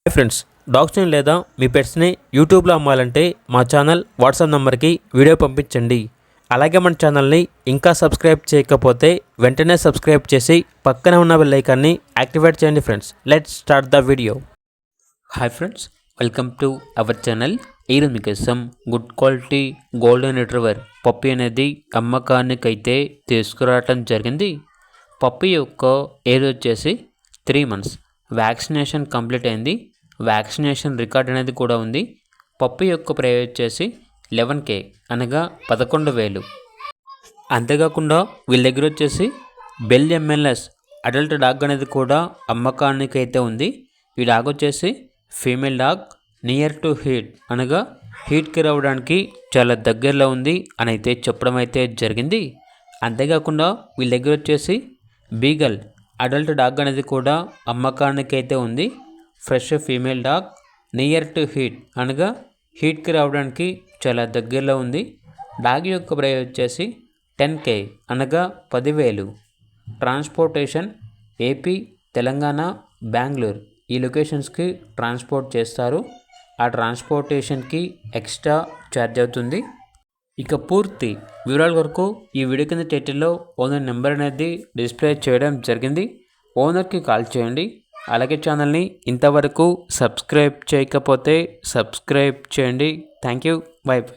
Hi friends, డాగ్స్ని లేదా మీ పెట్స్ని యూట్యూబ్లో అమ్మాలంటే మా ఛానల్ వాట్సాప్ నెంబర్కి వీడియో పంపించండి. అలాగే మన ఛానల్ని ఇంకా సబ్స్క్రైబ్ చేయకపోతే వెంటనే సబ్స్క్రైబ్ చేసి పక్కనే ఉన్న బెల్ ఐకాన్ని యాక్టివేట్ చేయండి. Friends, let's start the video. Hi friends, welcome to our channel. ఈరోజు మీకోసం good quality golden retriever puppy అనేది అమ్మకానికైతే తీసుకురావటం జరిగింది. పప్పీ యొక్క ఏజ్ వచ్చేసి 3 months. వ్యాక్సినేషన్ కంప్లీట్ అయింది. వ్యాక్సినేషన్ రికార్డ్ అనేది కూడా ఉంది. పప్పీ యొక్క ప్రైస్ వచ్చేసి 11K అనగా 11,000. అంతేకాకుండా వీళ్ళ దగ్గర వచ్చేసి బెల్ MLS అడల్ట్ డాగ్ అనేది కూడా అమ్మకానికి అయితే ఉంది. ఈ డాగ్ వచ్చేసి female dog, near to heat అనగా హీట్కి రావడానికి చాలా దగ్గరలో ఉంది అని అయితే చెప్పడం అయితే జరిగింది. అంతేకాకుండా వీళ్ళ దగ్గర వచ్చేసి బీగల్ అడల్ట్ డాగ్ అనేది కూడా అమ్మకానికి అయితే ఉంది. Fresh female dog, near to heat అనగా హీట్కి రావడానికి చాలా దగ్గరలో ఉంది. డాగ్ యొక్క ప్రైస్ వచ్చేసి 10K అనగా 10,000. ట్రాన్స్పోర్టేషన్ ఏపీ, తెలంగాణ, బెంగళూరు ఈ లొకేషన్స్కి ట్రాన్స్పోర్ట్ చేస్తారు. ఆ ట్రాన్స్పోర్టేషన్కి ఎక్స్ట్రా ఛార్జ్ అవుతుంది. ఇక పూర్తి వివరాల వరకు ఈ వీడియో కింద టైటిల్లో ఓనర్ నెంబర్ అనేది డిస్ప్లే చేయడం జరిగింది. ఓనర్కి కాల్ చేయండి. అలాగే ఛానల్ని ఇంతవరకు సబ్స్క్రైబ్ చేయకపోతే సబ్స్క్రైబ్ చేయండి. Thank you. By by.